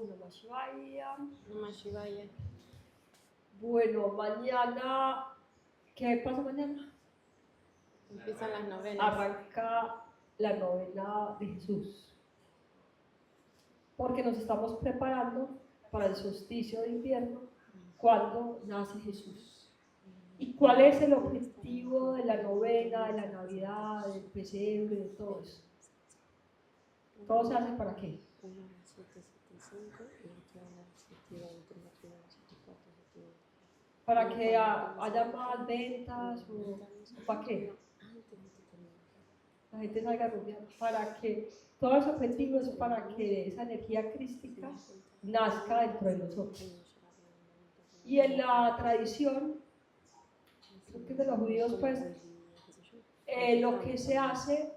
Namah Shivaya. Namah Shivaya. Bueno, mañana, ¿qué pasa mañana? Empiezan las novenas. Arranca la novena de Jesús, porque nos estamos preparando para el solsticio de invierno, cuando nace Jesús. ¿Y cuál es el objetivo de la novena, de la Navidad, del pesebre, de todo eso? ¿Todo se hace para qué? Una a las 7:75 y otra a las 7:20, la otra a las 7:04, 7:20. ¿Para que haya más ventas o para qué? La gente salga a rumbear, para que todos los objetivos, para que esa energía crística nazca dentro de nosotros. Y en la tradición, creo que de los judíos, pues, lo que se hace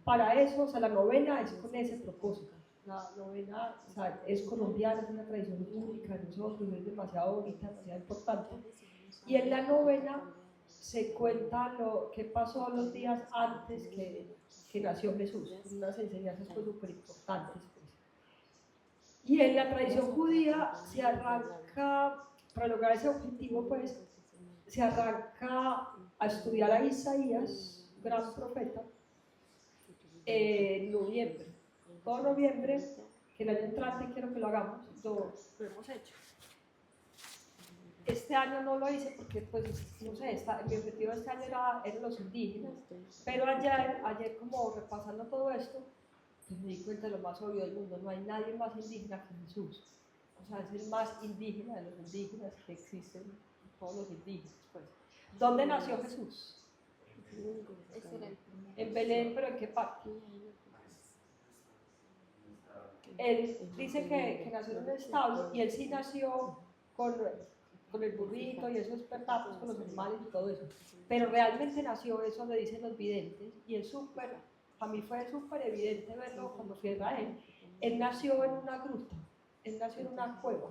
para eso, o sea, la novena es con ese propósito. La novena, o sea, es colombiana, es una tradición única de nosotros, es demasiado bonita, demasiado importante. Y en la novena se cuenta lo que pasó los días antes que nació Jesús, unas enseñanzas pues súper importantes. Pues. Y en la tradición judía se arranca, para lograr ese objetivo, pues, se arranca a estudiar a Isaías, gran profeta, en noviembre. Todo noviembre, que el año entrante quiero que lo hagamos, lo hemos hecho. Este año no lo hice porque, pues, no sé, mi objetivo este año eran los indígenas, pero ayer como repasando todo esto, pues me di cuenta de lo más obvio del mundo: no hay nadie más indígena que Jesús. O sea, es el más indígena de los indígenas que existen, todos los indígenas, pues. ¿Dónde nació Jesús? En Belén, pero ¿en qué parte? Él dice que nació en un establo, y él sí nació con el burrito y esos pertapos con los animales y todo eso, pero realmente nació, eso lo dicen los videntes, y es súper, a mí fue súper evidente verlo cuando fui a Israel. Él nació en una gruta, él nació en una cueva,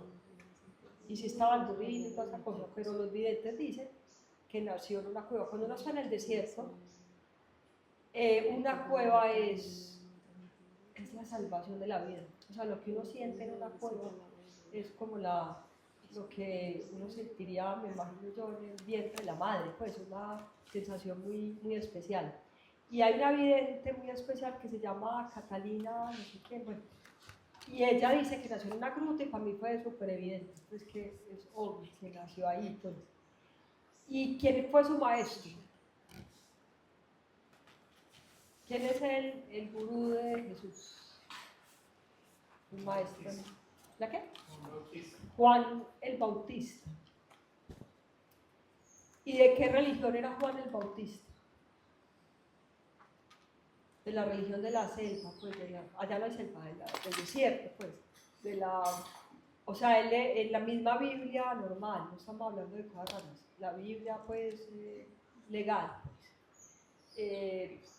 y sí estaba el burrito y toda esa cosa, pero los videntes dicen que nació en una cueva. Cuando uno está en el desierto, una cueva es la salvación de la vida. O sea, lo que uno siente en una cueva es como lo que uno sentiría, me imagino yo, en el vientre de la madre, pues una sensación muy, muy especial. Y hay una vidente muy especial que se llama Catalina, no sé quién, bueno, y ella dice que nació en una gruta, y para mí fue súper evidente, pues que es obvio que nació ahí, pues. ¿Y quién fue su maestro? ¿Quién es el gurú de Jesús? El maestro. ¿La qué? Juan el Bautista. ¿Y de qué religión era Juan el Bautista? De la religión de la selva, pues, allá no hay selva, del desierto, pues. O sea, en la misma Biblia normal, no estamos hablando de cosas raras, la Biblia, pues, legal, pues,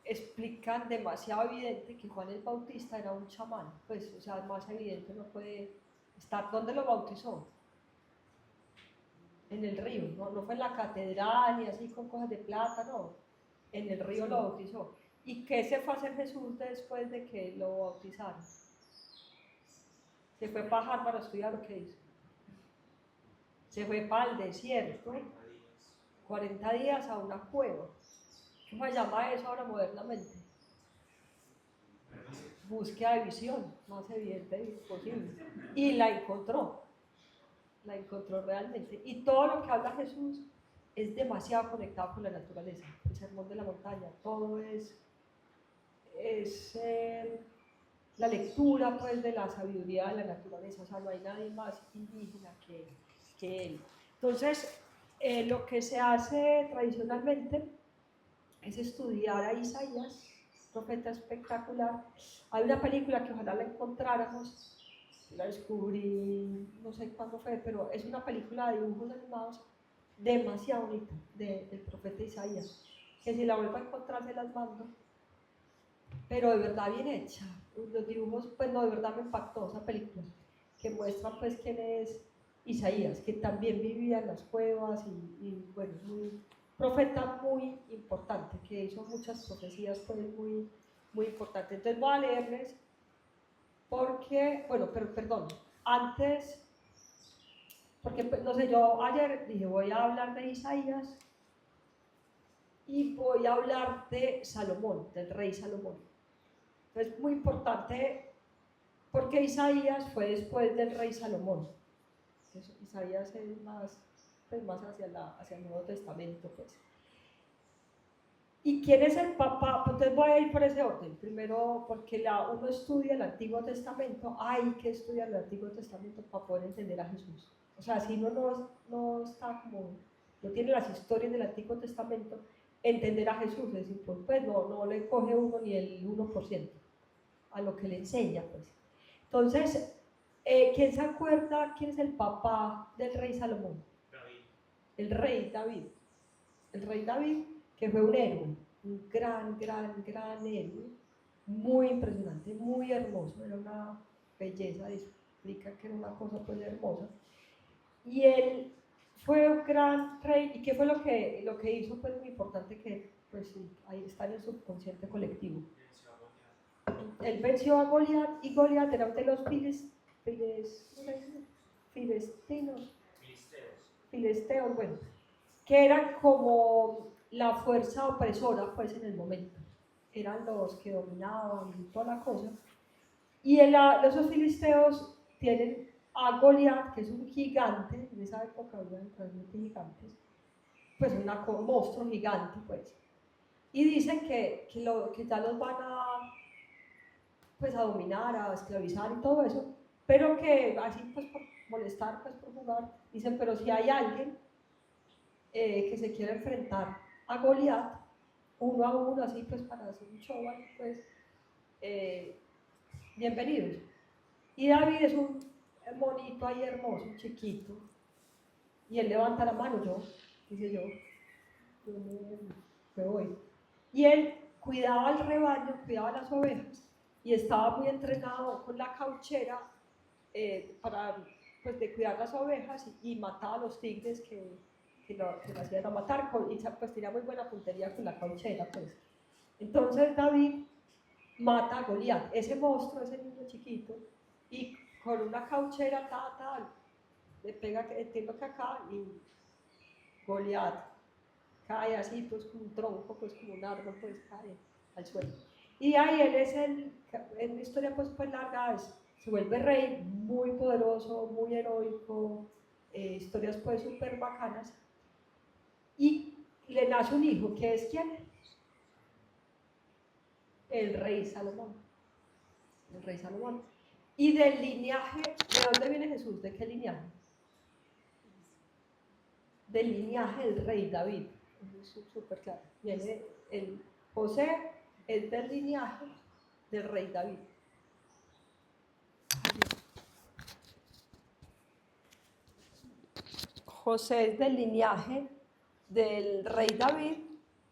explican demasiado evidente que Juan el Bautista era un chamán, pues, o sea, más evidente no puede estar. ¿Dónde lo bautizó? En el río, no fue en la catedral ni así con cosas de plata, no, en el río lo bautizó. ¿Y qué se fue a hacer Jesús después de que lo bautizaron? Se fue para Harvard a estudiar, ¿o qué hizo? Se fue para el desierto, 40 días a una cueva. ¿Cómo se llama eso ahora modernamente? Búsqueda de visión, más evidente posible. Y la encontró realmente. Y todo lo que habla Jesús es demasiado conectado con la naturaleza. El sermón de la montaña, todo es la lectura, pues, de la sabiduría de la naturaleza. O sea, no hay nadie más indígena que él. Entonces, lo que se hace tradicionalmente es estudiar a Isaías, profeta espectacular. Hay una película que ojalá la encontráramos, la descubrí, no sé cuándo fue, pero es una película de dibujos animados demasiado bonita, del profeta Isaías, que si la vuelvo a encontrar se las mando, pero de verdad bien hecha. Los dibujos, pues no, de verdad me impactó esa película, que muestra pues quién es Isaías, que también vivía en las cuevas y bueno, profeta muy importante, que hizo muchas profecías pues muy, muy importantes. Entonces voy a leerles porque, bueno, pero perdón, antes, porque no sé, yo ayer dije voy a hablar de Isaías y voy a hablar de Salomón, del rey Salomón. Entonces, muy importante porque Isaías fue después del rey Salomón. Isaías es más, pues más hacia el Nuevo Testamento, pues. ¿Y quién es el papá? Pues entonces voy a ir por ese orden. Primero, porque uno estudia el Antiguo Testamento, hay que estudiar el Antiguo Testamento para poder entender a Jesús. O sea, si uno no está como, no tiene las historias del Antiguo Testamento, entender a Jesús es decir, pues no le coge uno ni el 1% a lo que le enseña, pues. Entonces, ¿quién se acuerda quién es el papá del rey Salomón? David. El rey David. El rey David, que fue un héroe, un gran héroe, muy impresionante, muy hermoso, era una belleza, explica que era una cosa pues hermosa. Y él fue un gran rey, ¿y qué fue lo que hizo? Pues muy importante que pues sí, ahí está en el subconsciente colectivo. Él venció a Goliat, y Goliat era de los filisteos, bueno, que eran como la fuerza opresora pues en el momento, eran los que dominaban y toda la cosa, y esos filisteos tienen a Goliat, que es un gigante, en esa época había realmente gigantes, pues un monstruo gigante pues, y dicen que ya los van pues a dominar, a esclavizar y todo eso, pero que así pues por molestar, pues por jugar, dicen, pero si hay alguien que se quiere enfrentar a Goliat, uno a uno, así pues para hacer un show, pues bienvenidos. Y David es un monito ahí hermoso, chiquito, y él levanta la mano, dice yo me voy. Y él cuidaba el rebaño, cuidaba las ovejas, y estaba muy entrenado con la cauchera para pues, de cuidar las ovejas y mataba a los tigres que lo hacían a matar, y pues tenía muy buena puntería con la cauchera, pues. Entonces David mata a Goliat, ese monstruo, ese niño chiquito, y con una cauchera le pega, entiendo que acá, y Goliat cae así, pues como un tronco, pues como un árbol, pues cae al suelo. Y ahí él en la historia pues larga, se vuelve rey, muy poderoso, muy heroico, historias pues súper bacanas, y le nace un hijo, que es ¿quién? El rey Salomón. El rey Salomón. Y del linaje, ¿de dónde viene Jesús? ¿De qué linaje? Del linaje del rey David. Eso es súper claro. Viene José es del linaje del rey David. José es del linaje del rey David,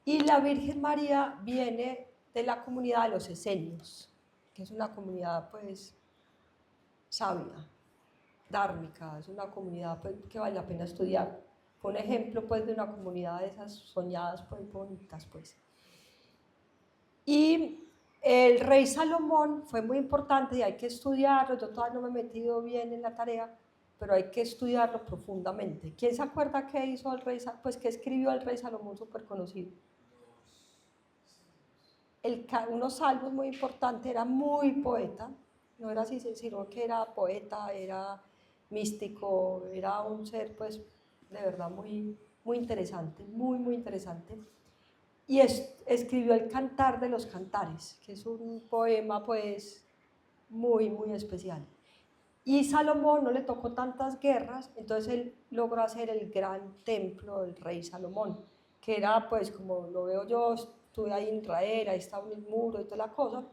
y la Virgen María viene de la comunidad de los esenios, que es una comunidad pues sabia, dármica, es una comunidad pues, que vale la pena estudiar. Fue un ejemplo pues de una comunidad de esas soñadas pues bonitas pues. Y el rey Salomón fue muy importante y hay que estudiarlo, yo todavía no me he metido bien en la tarea, pero hay que estudiarlo profundamente. ¿Quién se acuerda qué hizo el rey, pues qué escribió el rey Salomón, súper conocido? Unos salmos muy importantes, era muy poeta, no era así, sino que era poeta, era místico, era un ser pues de verdad muy, muy interesante, muy interesante. Y escribió el Cantar de los Cantares, que es un poema pues muy especial. Y Salomón no le tocó tantas guerras, entonces él logró hacer el gran templo del rey Salomón, que era pues como lo veo yo, estuve ahí en Israel, ahí estaba el muro y toda la cosa.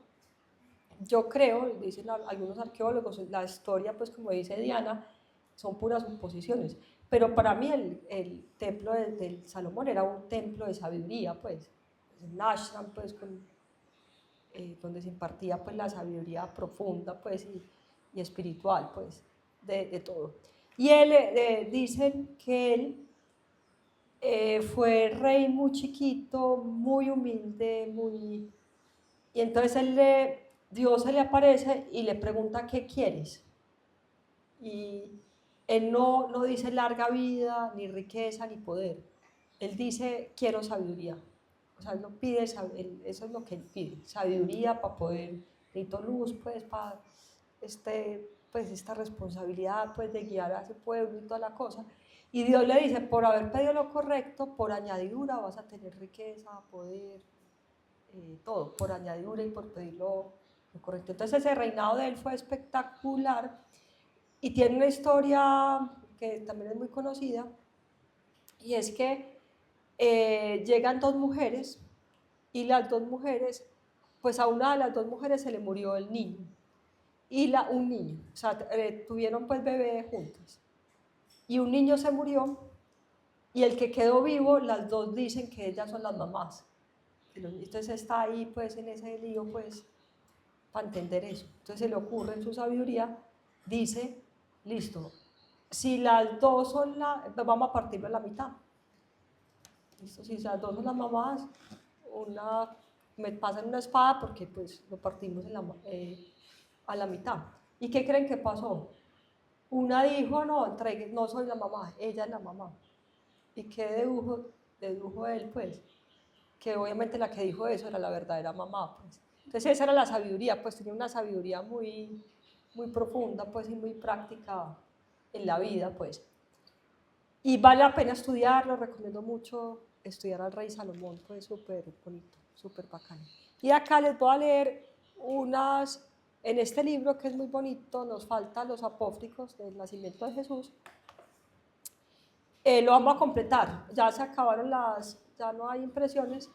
Yo creo, dicen algunos arqueólogos, la historia pues como dice Diana, son puras suposiciones, pero para mí el templo del Salomón era un templo de sabiduría, pues, un ashram pues donde se impartía pues la sabiduría profunda pues y espiritual pues de todo. Y él, dicen que él fue rey muy chiquito, muy humilde, y entonces él Dios se le aparece y le pregunta ¿qué quieres? Y él no dice larga vida, ni riqueza, ni poder. Él dice quiero sabiduría. O sea, él no pide, eso es lo que él pide, sabiduría para poder, necesito luz pues para pues, esta responsabilidad pues de guiar a ese pueblo y toda la cosa. Y Dios le dice, por haber pedido lo correcto, por añadidura vas a tener riqueza, poder, todo, por añadidura y por pedir lo correcto. Entonces ese reinado de él fue espectacular y tiene una historia que también es muy conocida, y es que llegan dos mujeres y las dos mujeres, pues a una de las dos mujeres se le murió el niño y un niño, o sea, tuvieron pues bebé juntas y un niño se murió y el que quedó vivo, las dos dicen que ellas son las mamás. Entonces está ahí pues en ese lío pues para entender eso. Entonces se le ocurre en su sabiduría, dice, listo, si las dos son vamos a partirlo a la mitad. ¿Listo? Si las dos son las mamás, me pasan una espada porque pues lo partimos a la mitad. ¿Y qué creen que pasó? Una dijo, no, no soy la mamá, ella es la mamá. ¿Y qué dedujo él? Pues que obviamente la que dijo eso era la verdadera mamá. Pues. Entonces esa era la sabiduría, pues tenía una sabiduría muy, muy profunda pues, y muy práctica en la vida. Pues. Y vale la pena estudiarlo, recomiendo mucho estudiar al rey Salomón, pues súper bonito, súper bacano. Y acá les voy a leer en este libro que es muy bonito, nos faltan los apócrifos del nacimiento de Jesús. Lo vamos a completar, ya se acabaron ya no hay impresiones,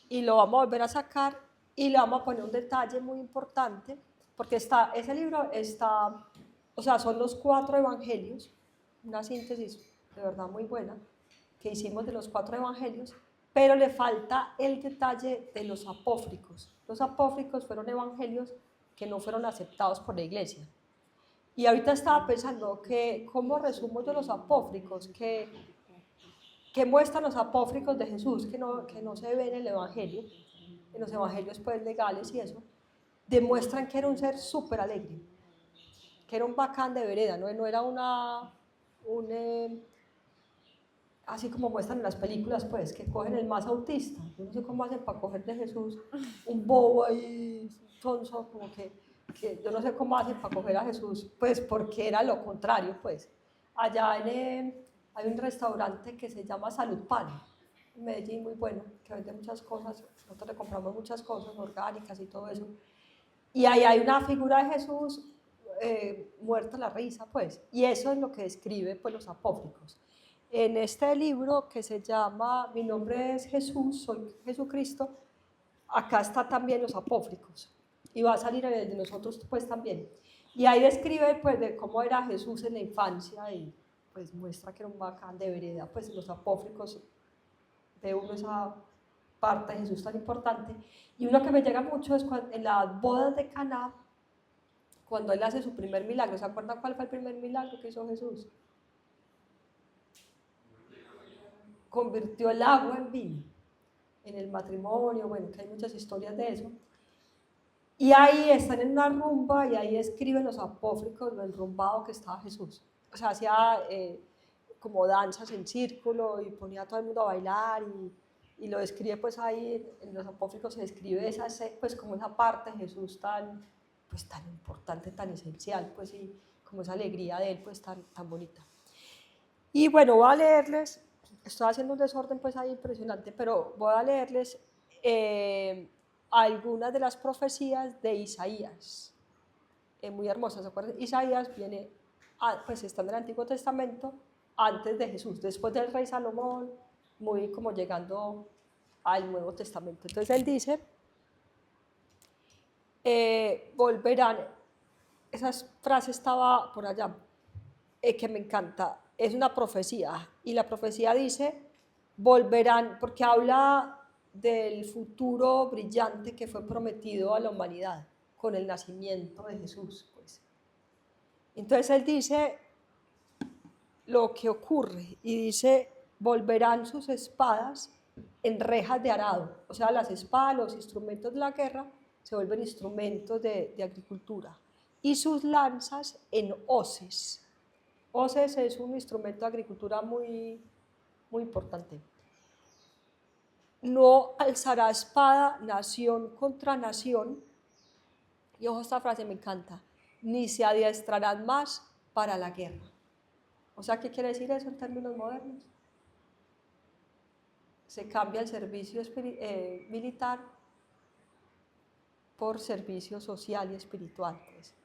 y lo vamos a volver a sacar y le vamos a poner un detalle muy importante, porque ese libro está, o sea, son los 4 evangelios, una síntesis de verdad muy buena que hicimos de los 4 evangelios, pero le falta el detalle de los apócrifos. Los apócrifos fueron evangelios que no fueron aceptados por la iglesia. Y ahorita estaba pensando que cómo resumo yo los apócrifos, que muestran los apócrifos de Jesús, que no se ven en el evangelio, en los evangelios pues legales y eso, demuestran que era un ser súper alegre, que era un bacán de vereda, no era así como muestran en las películas, pues, que cogen el más autista. Yo no sé cómo hacen para coger de Jesús un bobo ahí, tonso, como que yo no sé cómo hacen para coger a Jesús, pues, porque era lo contrario, pues. Allá hay un restaurante que se llama Salud Pan, en Medellín, muy bueno, que vende muchas cosas, nosotros le compramos muchas cosas orgánicas y todo eso. Y ahí hay una figura de Jesús muerta la risa, pues, y eso es lo que describe pues, los apócrifos. En este libro que se llama Mi nombre es Jesús, soy Jesucristo, acá está también los apócrifos, y va a salir el de nosotros pues también. Y ahí describe pues de cómo era Jesús en la infancia y pues muestra que era un bacán de vereda, pues los apócrifos de uno esa parte de Jesús tan importante. Y uno que me llega mucho es en las bodas de Caná, cuando él hace su primer milagro. ¿Se acuerdan cuál fue el primer milagro que hizo Jesús? Convirtió el agua en vino, en el matrimonio, bueno, que hay muchas historias de eso. Y ahí están en una rumba y ahí escriben los apócrifos lo enrumbado que estaba Jesús. O sea, hacía como danzas en círculo y ponía a todo el mundo a bailar y lo describe pues ahí, en los apócrifos se describe pues como esa parte de Jesús tan importante, tan esencial, pues y como esa alegría de él pues tan bonita. Y bueno, voy a leerles, estoy haciendo un desorden pues ahí impresionante, pero voy a leerles algunas de las profecías de Isaías, muy hermosas. ¿Se acuerdan? Isaías pues está en el Antiguo Testamento antes de Jesús, después del rey Salomón, muy como llegando al Nuevo Testamento. Entonces él dice, volverán, esa frase estaba por allá, que me encanta, es una profecía, y la profecía dice, volverán, porque habla del futuro brillante que fue prometido a la humanidad con el nacimiento de Jesús. Pues. Entonces él dice lo que ocurre, y dice, volverán sus espadas en rejas de arado, o sea, las espadas, los instrumentos de la guerra, se vuelven instrumentos de agricultura, y sus lanzas en hoces. Hoces es un instrumento de agricultura muy, muy importante. No alzará espada nación contra nación, y ojo, esta frase me encanta, ni se adiestrarán más para la guerra. O sea, ¿qué quiere decir eso en términos modernos? Se cambia el servicio militar por servicio social y espiritual. Pues.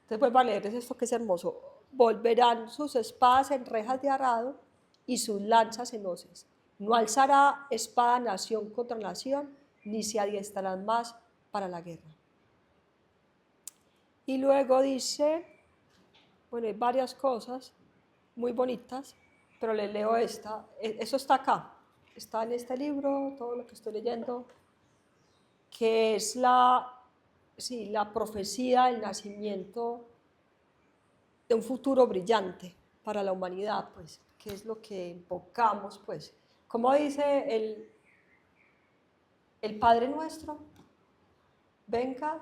Entonces vuelvo a leer esto que es hermoso. Volverán sus espadas en rejas de arado y sus lanzas en hoces. No alzará espada nación contra nación, ni se adiestrarán más para la guerra. Y luego dice, bueno, hay varias cosas muy bonitas, pero les leo esta. Eso está acá, está en este libro, todo lo que estoy leyendo, que es la profecía del nacimiento de un futuro brillante para la humanidad, pues, que es lo que invocamos, pues. Como dice el Padre Nuestro, venga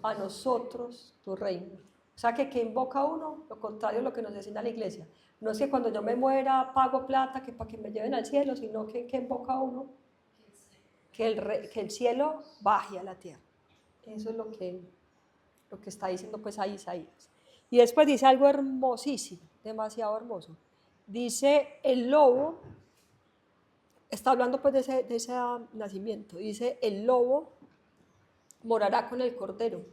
a nosotros tu reino. O sea, que invoca uno, lo contrario de lo que nos enseña la iglesia. No es que cuando yo me muera pago plata que para que me lleven al cielo, sino que invoca uno, que el cielo baje a la tierra. Eso es lo que está diciendo pues ahí Isaías. Y después dice algo hermosísimo, demasiado hermoso. Dice el lobo, está hablando pues de ese nacimiento, dice el lobo morará con el cordero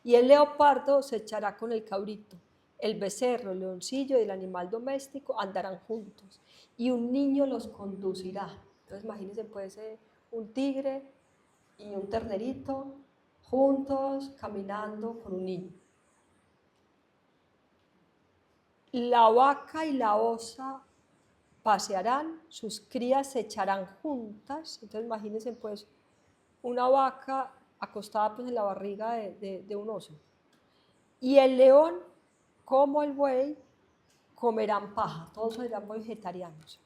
y el leopardo se echará con el cabrito. El becerro, el leoncillo y el animal doméstico andarán juntos y un niño los conducirá. Entonces imagínense pues un tigre y un ternerito juntos caminando con un niño. La vaca y la osa pasearán, sus crías se echarán juntas. Entonces imagínense pues una vaca acostada pues en la barriga de un oso. Y el león, como el buey, comerán paja, todos serán vegetarianos.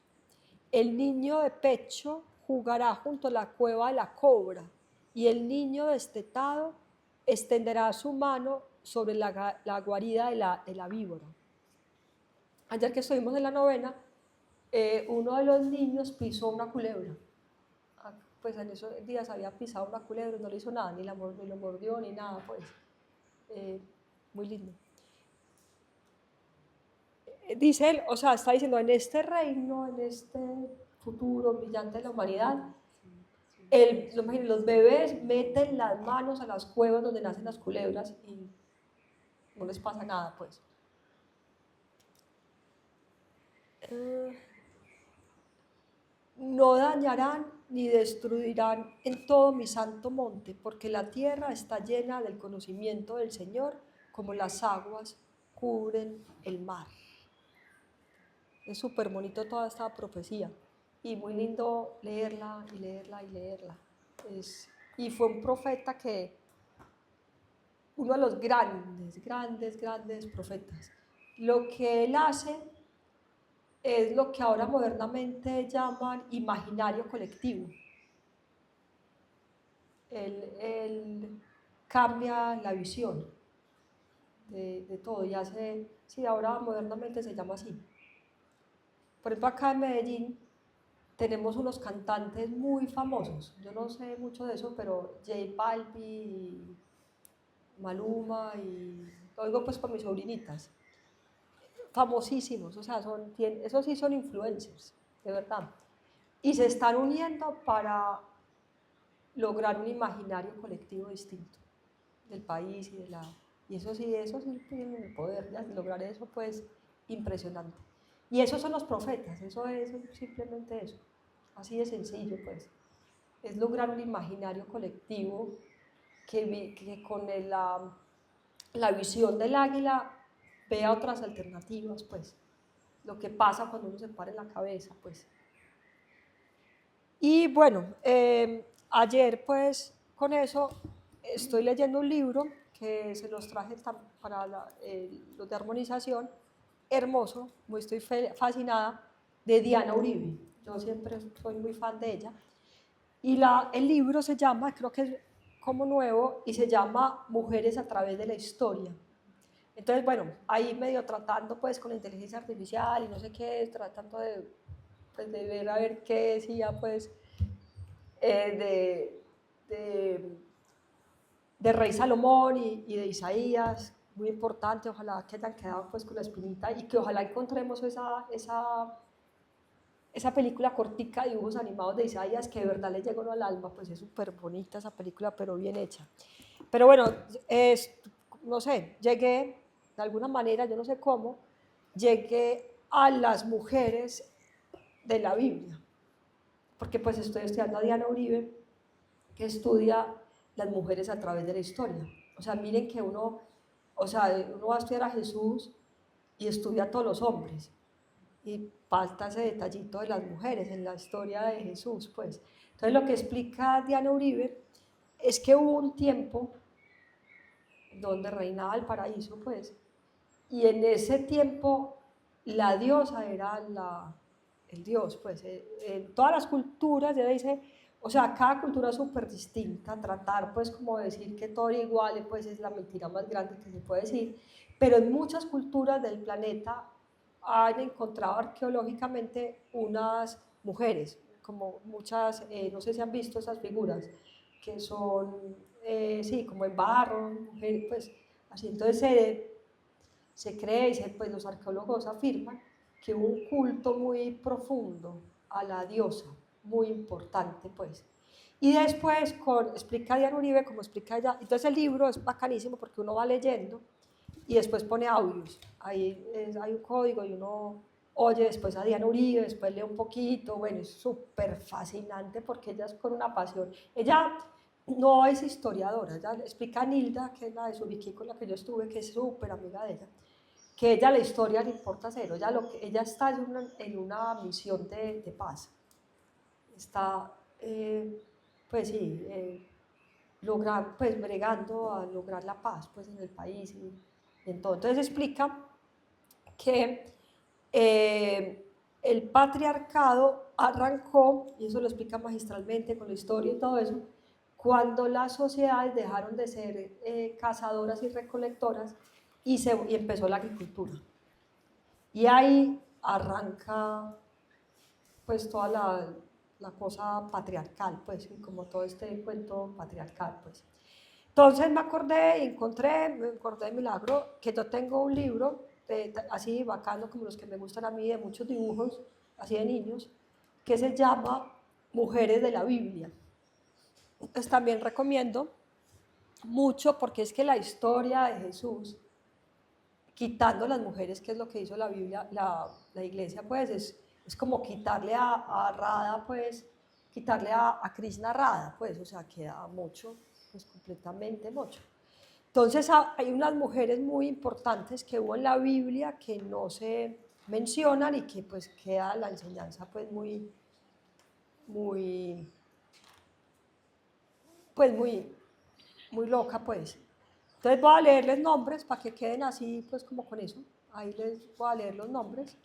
El niño de pecho jugará junto a la cueva de la cobra, y el niño destetado extenderá su mano sobre la guarida de la víbora. Ayer que estuvimos en la novena, uno de los niños pisó una culebra. Pues en esos días había pisado una culebra, no le hizo nada, ni lo mordió, ni nada, pues. Muy lindo. Dice él, o sea, está diciendo, en este reino, en este futuro brillante de la humanidad, los bebés meten las manos a las cuevas donde nacen las culebras y no les pasa nada, pues. No dañarán ni destruirán en todo mi santo monte, porque la tierra está llena del conocimiento del Señor, como las aguas cubren el mar. Es súper bonito toda esta profecía y muy lindo leerla y leerla y leerla. Y fue un profeta uno de los grandes profetas. Lo que él hace es lo que ahora modernamente llaman imaginario colectivo. Él cambia la visión de todo y hace, sí, ahora modernamente se llama así. Por ejemplo, acá en Medellín tenemos unos cantantes muy famosos. Yo no sé mucho de eso, pero J Balvin, Maluma, y lo digo pues por mis sobrinitas. Famosísimos, o sea, esos sí son influencers, de verdad. Y se están uniendo para lograr un imaginario colectivo distinto del país y eso sí tienen el poder de lograr eso, pues, impresionante. Y esos son los profetas, eso es simplemente eso, así de sencillo, pues. Es lograr un imaginario colectivo que con la visión del águila vea otras alternativas, pues. Lo que pasa cuando uno se para en la cabeza, pues. Y bueno, ayer, pues, con eso, estoy leyendo un libro que se los traje para los de armonización, hermoso, estoy fascinada, de Diana Uribe. Yo siempre soy muy fan de ella. Y el libro se llama, creo que es como nuevo y se llama Mujeres a través de la historia. Entonces, bueno, ahí medio tratando pues con la inteligencia artificial y no sé qué, tratando de, pues, de ver a ver qué decía pues de de Rey Salomón y de Isaías, muy importante, ojalá que hayan quedado pues con la espinita y que ojalá encontremos esa película cortica de dibujos animados de Isaías que de verdad le llegó al alma, pues es súper bonita esa película, pero bien hecha. Pero bueno, no sé, llegué de alguna manera, yo no sé cómo, llegué a las mujeres de la Biblia, porque pues estoy estudiando a Diana Uribe, que estudia las mujeres a través de la historia. O sea, miren que uno va a estudiar a Jesús y estudia a todos los hombres, y falta ese detallito de las mujeres en la historia de Jesús, pues. Entonces lo que explica Diana Uribe es que hubo un tiempo donde reinaba el paraíso, pues, y en ese tiempo la diosa era el dios, pues, en todas las culturas, ella dice, o sea, cada cultura es súper distinta, tratar pues como decir que todo era igual, pues es la mentira más grande que se puede decir, pero en muchas culturas del planeta han encontrado arqueológicamente unas mujeres, como muchas, no sé si han visto esas figuras, que son, sí, como en barro, mujeres, pues así, entonces se cree, y pues los arqueólogos afirman que hubo un culto muy profundo a la diosa, muy importante pues. Y después, explica Diana Uribe, como explica ella, entonces el libro es bacanísimo porque uno va leyendo y después pone audios, ahí hay un código y uno oye después a Diana Uribe, después lee un poquito, bueno, es súper fascinante porque ella es con una pasión, ella no es historiadora, ella explica a Nilda, que es la de Subiquí con la que yo estuve, que es súper amiga de ella, que ella la historia le importa cero, ella está en una misión de paz, está, pues sí, pues bregando a lograr la paz pues en el país y entonces explica que el patriarcado arrancó, y eso lo explica magistralmente con la historia y todo eso, cuando las sociedades dejaron de ser cazadoras y recolectoras y empezó la agricultura. Y ahí arranca pues toda la cosa patriarcal, pues, como todo este cuento patriarcal, pues. Entonces me acordé de milagro, que yo tengo un libro así bacano como los que me gustan a mí, de muchos dibujos, así de niños, que se llama Mujeres de la Biblia. Pues también recomiendo mucho porque es que la historia de Jesús, quitando las mujeres, que es lo que hizo la Biblia, la iglesia, pues es como quitarle a Radha, pues, quitarle a Krishna Radha, pues, o sea, queda mucho, pues completamente mucho. Entonces hay unas mujeres muy importantes que hubo en la Biblia que no se mencionan y que pues queda la enseñanza pues muy, pues muy loca pues. Entonces voy a leerles nombres para que queden así pues como con eso. Ahí les voy a leer los nombres.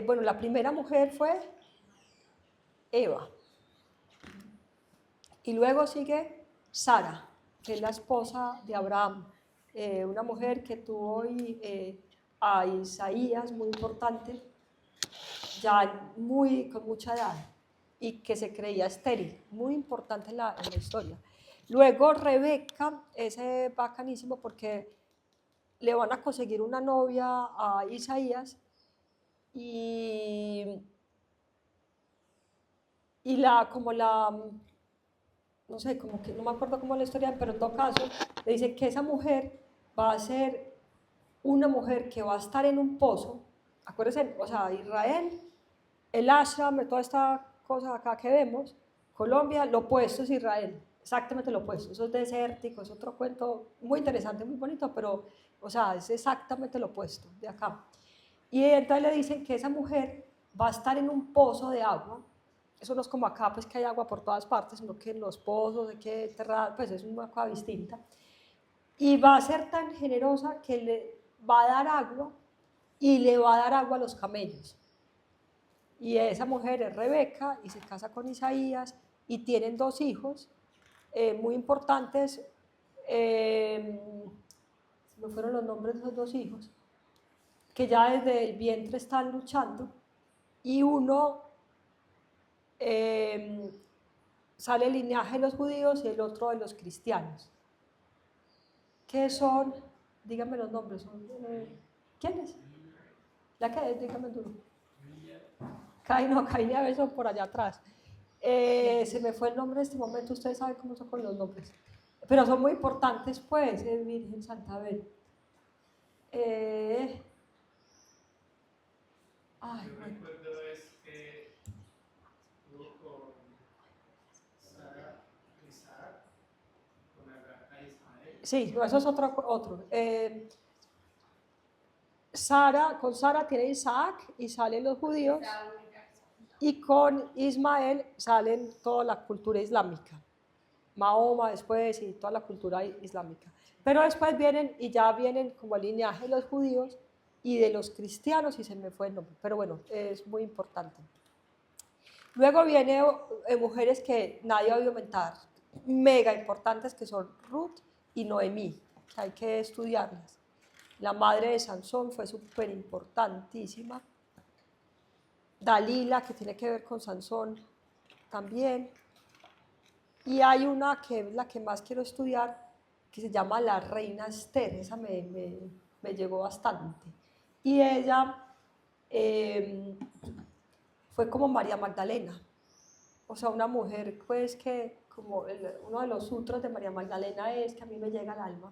Bueno, la primera mujer fue Eva. Y luego sigue Sara, que es la esposa de Abraham, una mujer que tuvo a Isaías, muy importante, ya con mucha edad, y que se creía estéril, muy importante en la historia. Luego Rebeca, ese bacanísimo porque le van a conseguir una novia a Isaías y no sé, como que no me acuerdo cómo es la historia, pero en todo caso, le dice que esa mujer va a ser una mujer que va a estar en un pozo, acuérdense, o sea, Israel, el ashram, toda esta cosa acá que vemos, Colombia, lo opuesto es Israel, exactamente lo opuesto, eso es desértico, es otro cuento muy interesante, muy bonito, pero, o sea, es exactamente lo opuesto de acá. Y entonces le dicen que esa mujer va a estar en un pozo de agua. Eso no es como acá, pues que hay agua por todas partes, sino que en los pozos, de que enterrar, pues es una agua distinta. Y va a ser tan generosa que le va a dar agua y le va a dar agua a los camellos. Y esa mujer es Rebeca y se casa con Isaías y tienen 2 hijos, muy importantes. Se me fueron los nombres de esos dos hijos, que ya desde el vientre están luchando, y uno sale el linaje de los judíos y el otro de los cristianos, que son, díganme los nombres, son, ¿quiénes? La que, díganme duro. Caín y Abel son por allá atrás. Se me fue el nombre en este momento, ustedes saben cómo son con los nombres, pero son muy importantes, pues, Virgen Santa Abel. Ay, Yo bueno. recuerdo es que tuvo con Sara, Isaac, con Agar a Ismael. Sí, no, eso es otro. Con Sara tiene Isaac y salen los judíos, y con Ismael salen toda la cultura islámica, Mahoma después y toda la cultura islámica. Pero después vienen como el lineaje de los judíos y de los cristianos, y se me fue el nombre, pero bueno, es muy importante. Luego vienen mujeres que nadie va a aumentar, mega importantes, que son Ruth y Noemí, que hay que estudiarlas. La madre de Sansón fue súper importantísima. Dalila, que tiene que ver con Sansón también. Y hay una que es la que más quiero estudiar, que se llama la reina Esther. Esa me llegó bastante. Y ella fue como María Magdalena, o sea, una mujer, pues, que como uno de los sutras de María Magdalena es, que a mí me llega al alma,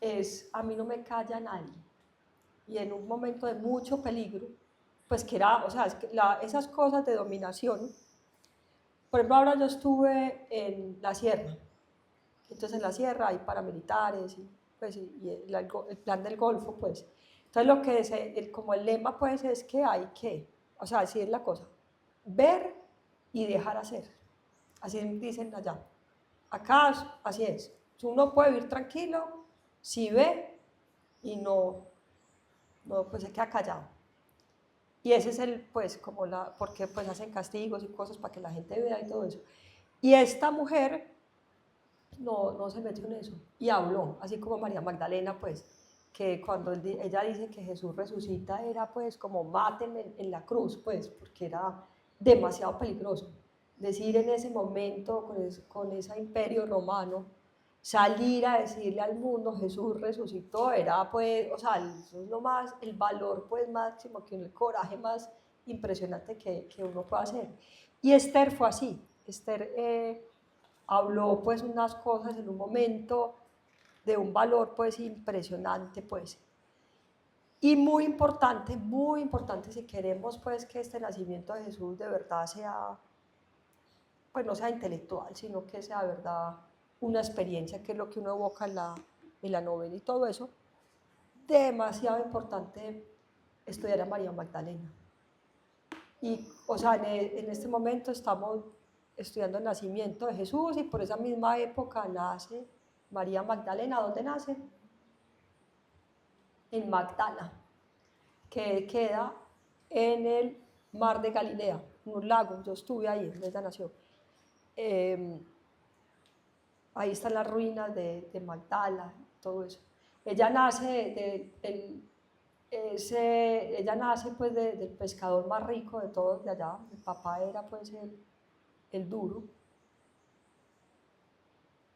es: a mí no me calla nadie. Y en un momento de mucho peligro, pues que era, o sea, es que esas cosas de dominación. Por ejemplo, ahora yo estuve en la sierra, entonces en la sierra hay paramilitares y, pues, el plan del Golfo, pues. Entonces lo que es, como el lema, pues, es que hay que, o sea, así es la cosa, ver y dejar hacer, así dicen allá. Acá así es, uno puede vivir tranquilo si ve y no pues se queda callado. Y ese es pues, como porque pues hacen castigos y cosas para que la gente vea y todo eso. Y esta mujer no se metió en eso y habló, así como María Magdalena, pues, que cuando ella dice que Jesús resucita era pues como mátenme en la cruz, pues, porque era demasiado peligroso. Decir en ese momento, con ese imperio romano, salir a decirle al mundo Jesús resucitó, era pues, o sea, eso es nomás el valor pues máximo, que el coraje más impresionante que uno puede hacer. Y Esther fue así. Esther habló pues unas cosas en un momento de un valor pues impresionante, pues. Y muy importante si queremos pues que este nacimiento de Jesús de verdad sea, pues no sea intelectual, sino que sea de verdad una experiencia, que es lo que uno evoca en la novela y todo eso, demasiado importante estudiar a María Magdalena. Y, o sea, en este momento estamos estudiando el nacimiento de Jesús, y por esa misma época nace María Magdalena. ¿Dónde nace? En Magdala, que queda en el mar de Galilea, en un lago. Yo estuve ahí, donde ella nació. Ahí están las ruinas de Magdala, todo eso. Ella nace ella nace pues del pescador más rico de todos de allá. El papá era pues el duro.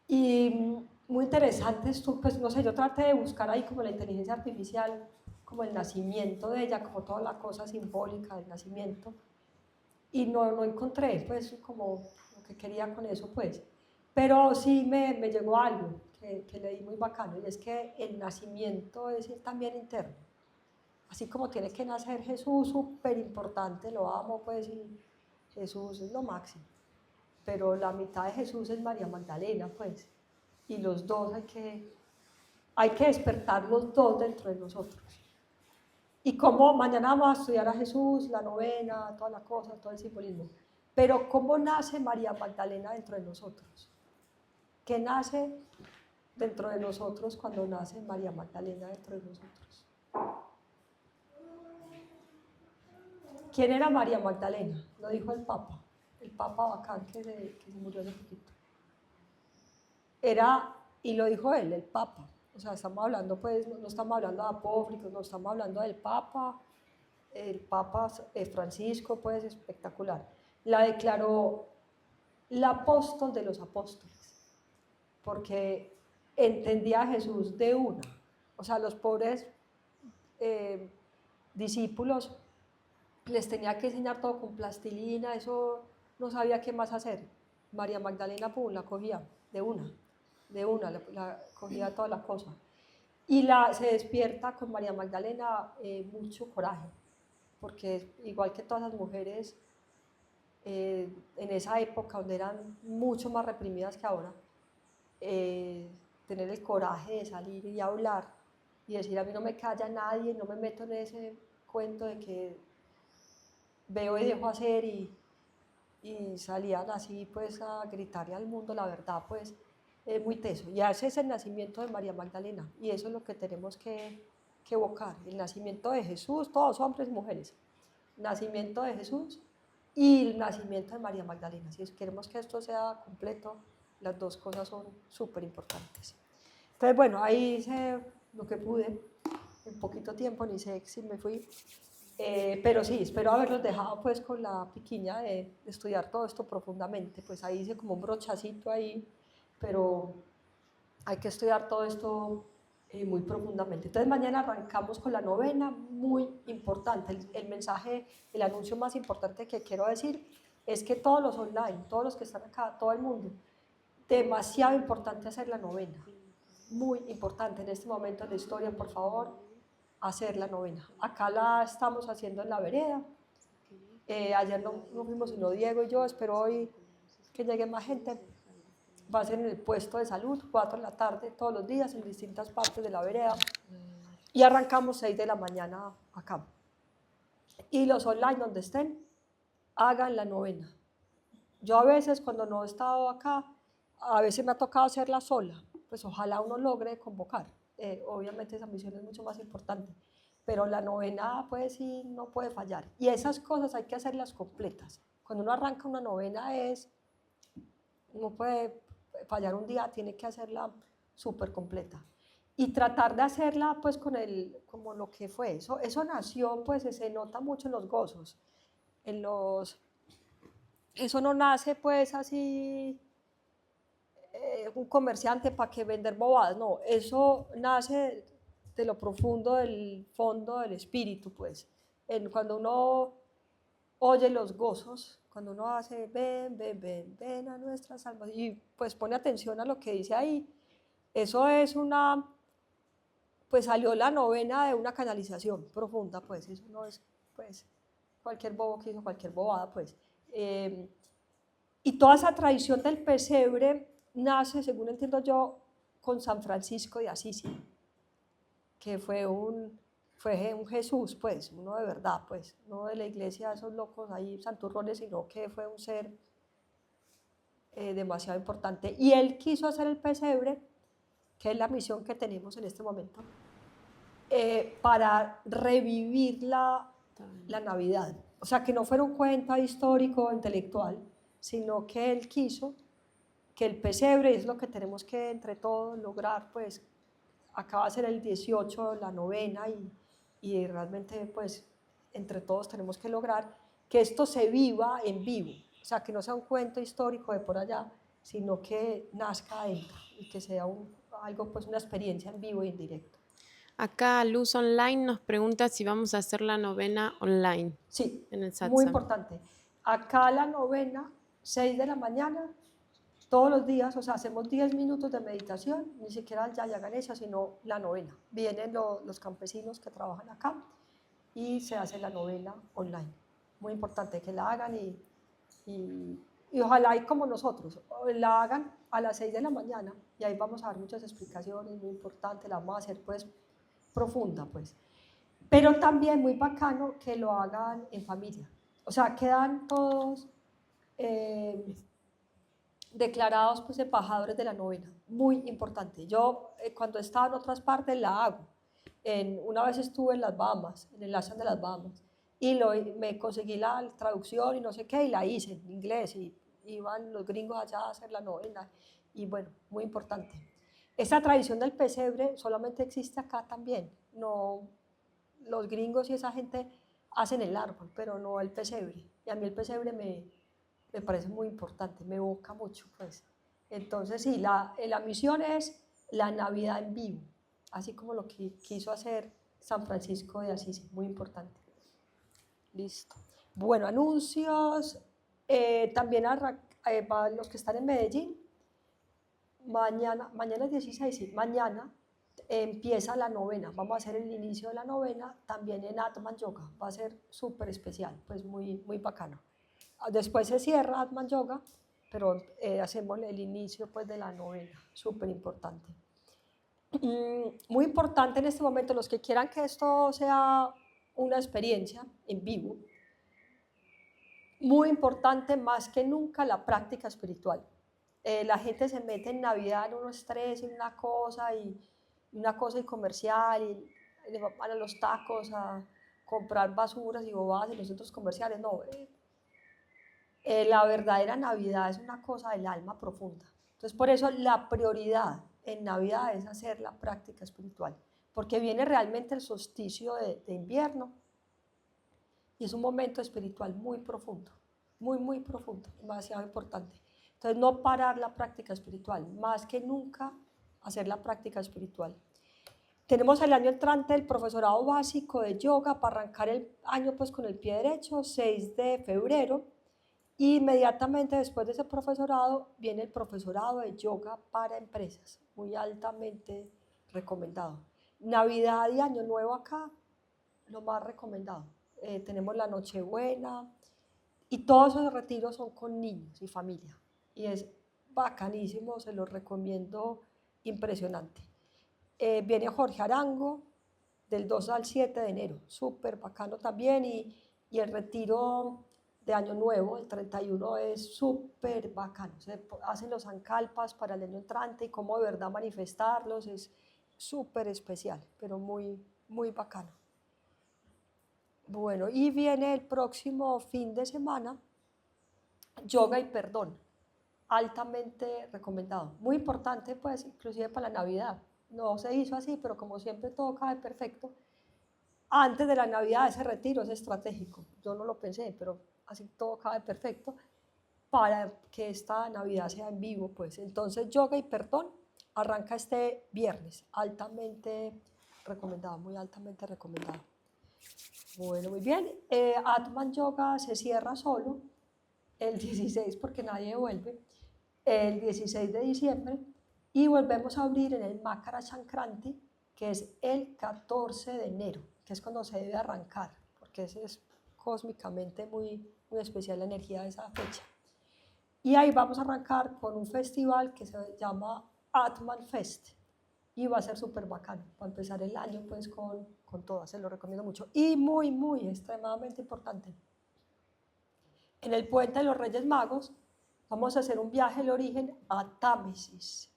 Y muy interesante esto, pues no sé, yo traté de buscar ahí como la inteligencia artificial, como el nacimiento de ella, como toda la cosa simbólica del nacimiento, y no encontré pues como lo que quería con eso, pues. Pero sí me llegó algo que leí muy bacano, y es que el nacimiento es también interno. Así como tiene que nacer Jesús, súper importante, lo amo, pues, y Jesús es lo máximo. Pero la mitad de Jesús es María Magdalena, pues, y los dos hay que despertar los dos dentro de nosotros. Y como mañana vamos a estudiar a Jesús, la novena, toda la cosa, todo el simbolismo. Pero ¿cómo nace María Magdalena dentro de nosotros? ¿Qué nace dentro de nosotros cuando nace María Magdalena dentro de nosotros? ¿Quién era María Magdalena? Lo dijo el Papa bacán que se murió hace poquito. y lo dijo él, el Papa. O sea, estamos hablando, pues, no estamos hablando de apócrifos, no estamos hablando del Papa. El Papa Francisco, pues, espectacular. La declaró el apóstol de los apóstoles, porque entendía a Jesús de una. O sea, los pobres discípulos les tenía que enseñar todo con plastilina, eso no sabía qué más hacer. María Magdalena, pum, la cogía de una, la cogía toda la cosa. Y se despierta con María Magdalena mucho coraje, porque igual que todas las mujeres en esa época donde eran mucho más reprimidas que ahora, tener el coraje de salir y hablar y decir a mí no me calla nadie, no me meto en ese cuento de que veo y dejo hacer y salían así pues a gritarle al mundo la verdad, pues es muy teso. Y ese es el nacimiento de María Magdalena y eso es lo que tenemos que evocar, el nacimiento de Jesús, todos hombres y mujeres, nacimiento de Jesús y el nacimiento de María Magdalena. Si queremos que esto sea completo, las dos cosas son súper importantes. Entonces, bueno, ahí hice lo que pude, en poquito tiempo, ni sé si me fui, pero sí, espero haberlos dejado pues con la piquiña de estudiar todo esto profundamente. Pues ahí hice como un brochacito ahí, pero hay que estudiar todo esto muy profundamente. Entonces mañana arrancamos con la novena, muy importante. El mensaje, el anuncio más importante que quiero decir es que todos los online, todos los que están acá, todo el mundo, demasiado importante hacer la novena. Muy importante en este momento en la historia, por favor, hacer la novena. Acá la estamos haciendo en la vereda. Ayer no fuimos sino Diego y yo, espero hoy que llegue más gente. Va a ser en el puesto de salud, 4 de la tarde, todos los días, en distintas partes de la vereda. Y arrancamos 6 de la mañana acá. Y los online donde estén, hagan la novena. Yo a veces cuando no he estado acá, a veces me ha tocado hacerla sola. Pues ojalá uno logre convocar. Obviamente esa misión es mucho más importante. Pero la novena pues sí no puede fallar. Y esas cosas hay que hacerlas completas. Cuando uno arranca una novena no puede fallar un día, tiene que hacerla súper completa. Y tratar de hacerla pues como lo que fue. Eso nació, pues se nota mucho en los gozos. Eso no nace pues así un comerciante para que vender bobadas, no, eso nace de lo profundo del fondo del espíritu, pues. Cuando uno oye los gozos, cuando uno hace ven a nuestras almas y pues pone atención a lo que dice ahí, eso es pues salió la novena de una canalización profunda, pues eso no es pues cualquier bobo que hizo cualquier bobada, pues. Y toda esa tradición del pesebre nace, según entiendo yo, con San Francisco de Asís, que fue un Jesús, pues, uno de verdad, pues, no de la iglesia, esos locos ahí, santurrones, sino que fue un ser demasiado importante. Y él quiso hacer el pesebre, que es la misión que tenemos en este momento, para revivir la Navidad. O sea, que no fuera un cuento histórico, intelectual, sino que él quiso que el pesebre es lo que tenemos que entre todos lograr, pues acá va a ser el 18, la novena y realmente pues entre todos tenemos que lograr que esto se viva en vivo, o sea, que no sea un cuento histórico de por allá, sino que nazca adentro y que sea algo pues una experiencia en vivo y en directo. Acá Luz Online nos pregunta si vamos a hacer la novena online. Sí, en el satsang. Muy importante. Acá la novena, 6 de la mañana, todos los días, o sea, hacemos 10 minutos de meditación, ni siquiera el Yaya Ganesha, sino la novena. Vienen los campesinos que trabajan acá y se hace la novena online. Muy importante que la hagan y ojalá y como nosotros, la hagan a las 6 de la mañana y ahí vamos a dar muchas explicaciones, muy importante, la vamos a hacer pues profunda pues. Pero también muy bacano que lo hagan en familia. O sea, quedan todos declarados pues embajadores de la novena. Muy importante. Yo cuando he estado en otras partes la hago. Una vez estuve en las Bahamas, en el Ashram de las Bahamas, y me conseguí la traducción y no sé qué, y la hice en inglés, y iban los gringos allá a hacer la novena. y bueno, muy importante. Esta tradición del pesebre solamente existe acá también, no, los gringos y esa gente hacen el árbol, pero no el pesebre, y a mí el pesebre me parece muy importante, me evoca mucho, pues. Entonces, sí, la misión es la Navidad en vivo, así como lo que quiso hacer San Francisco de Asís, muy importante. Listo. Bueno, anuncios, también para los que están en Medellín, mañana es 16, sí, mañana empieza la novena, vamos a hacer el inicio de la novena también en Atman Yoga, va a ser súper especial, pues muy, muy bacano. Después se cierra Atman Yoga, pero hacemos el inicio pues de la novena, súper importante. Muy importante en este momento, los que quieran que esto sea una experiencia en vivo, muy importante más que nunca la práctica espiritual. La gente se mete en Navidad en un estrés, en una cosa y comercial, y le van a los tacos a comprar basuras y bobadas en los centros comerciales. No, la verdadera Navidad es una cosa del alma profunda. Entonces, por eso la prioridad en Navidad es hacer la práctica espiritual, porque viene realmente el solsticio de invierno y es un momento espiritual muy profundo, muy, muy profundo, demasiado importante. Entonces, no parar la práctica espiritual, más que nunca hacer la práctica espiritual. Tenemos el año entrante el profesorado básico de yoga para arrancar el año pues con el pie derecho, 6 de febrero. Y inmediatamente después de ese profesorado viene el profesorado de yoga para empresas, muy altamente recomendado. Navidad y Año Nuevo acá, lo más recomendado. Tenemos la Nochebuena y todos esos retiros son con niños y familia. Y es bacanísimo, se los recomiendo, impresionante. Viene Jorge Arango del 2 al 7 de enero, súper bacano también. Y el retiro de Año Nuevo, el 31, es súper bacano. Se hacen los zancalpas para el año entrante y cómo de verdad manifestarlos, es súper especial, pero muy, muy bacano. Bueno, y viene el próximo fin de semana, yoga y perdón, altamente recomendado. Muy importante, pues, inclusive para la Navidad. No se hizo así, pero como siempre todo cae perfecto. Antes de la Navidad ese retiro es estratégico. Yo no lo pensé, pero así todo cae perfecto para que esta Navidad sea en vivo, pues. Entonces, yoga y perdón arranca este viernes, altamente recomendado, muy altamente recomendado. Bueno, muy bien. Atman Yoga se cierra solo el 16 porque nadie vuelve, el 16 de diciembre, y volvemos a abrir en el Makara Sankranti, que es el 14 de enero, que es cuando se debe arrancar, porque ese es cósmicamente muy, muy especial la energía de esa fecha. Y ahí vamos a arrancar con un festival que se llama Atman Fest, y va a ser súper bacano, para empezar el año pues con todas, se lo recomiendo mucho. Y muy, muy, extremadamente importante, en el Puente de los Reyes Magos vamos a hacer un viaje al origen a Támesis,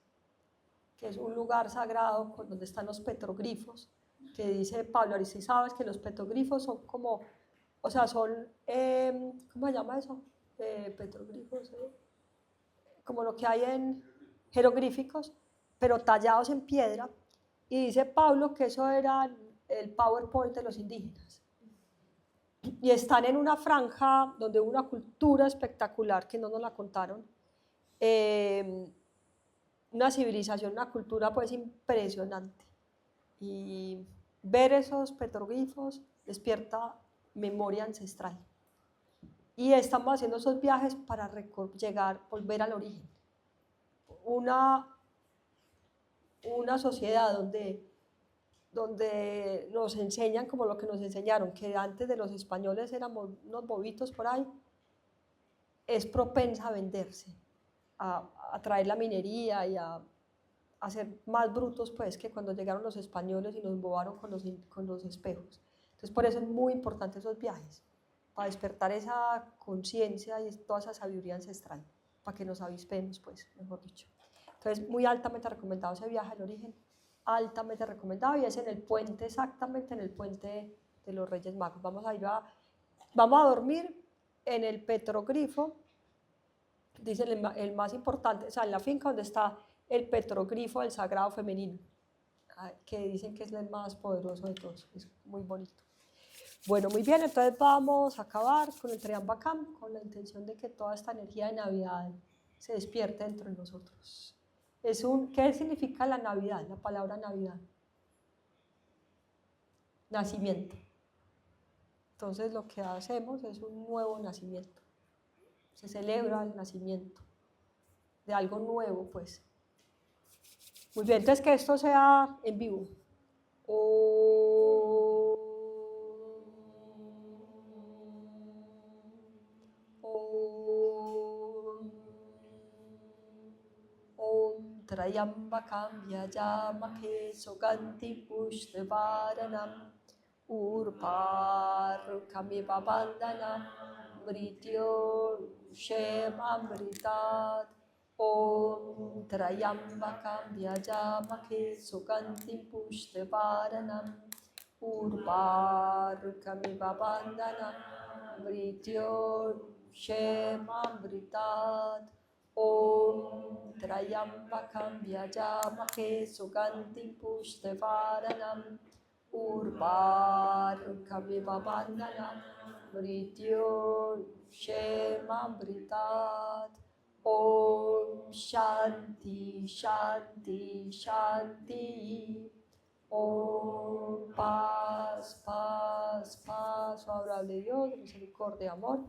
que es un lugar sagrado donde están los petroglifos, que dice Pablo Aristizábal que los petroglifos son como, o sea, son, ¿cómo se llama eso? Petroglifos, como lo que hay en jeroglíficos, pero tallados en piedra, y dice Pablo que eso era el PowerPoint de los indígenas. Y están en una franja donde hubo una cultura espectacular que no nos la contaron, una civilización, una cultura pues impresionante. Y ver esos petroglifos despierta memoria ancestral. Y estamos haciendo esos viajes para volver al origen. Una sociedad donde nos enseñan como lo que nos enseñaron, que antes de los españoles éramos unos bobitos por ahí, es propensa a venderse, a traer la minería y a ser más brutos pues que cuando llegaron los españoles y nos bobaron con los espejos. Entonces por eso es muy importante esos viajes, para despertar esa conciencia y toda esa sabiduría ancestral, para que nos avispemos pues, mejor dicho. Entonces muy altamente recomendado ese viaje al origen, altamente recomendado, y es en el puente, exactamente en el puente de los Reyes Magos. Vamos a dormir en el petroglifo dicen el más importante, o sea, en la finca donde está el petroglifo del sagrado femenino, que dicen que es el más poderoso de todos, es muy bonito. Bueno, muy bien, entonces vamos a acabar con el Triambakam, con la intención de que toda esta energía de Navidad se despierte dentro de nosotros. ¿Qué significa la Navidad, la palabra Navidad? Nacimiento. Entonces lo que hacemos es un nuevo nacimiento. Se celebra el nacimiento de algo nuevo, pues. Muy bien, entonces que esto sea en vivo. Om Trayambakam Yajamake Suganti Pushtivaranam Urparukamiva Bandhanam Mrityor Shem Amritat Om Trayambakam Yajamake Suganti Pushtivaranam Urparukamiva Bandhanam Mrityor Shem Amritat Om Trayambakam Yajamake Suganti Pushtivaranam Urvarukamiva Bandhanam Mrityor Shem Amritat Om Shanti Shanti Shanti Om Paz Paz Paz, favorable Dios, misericordia, amor.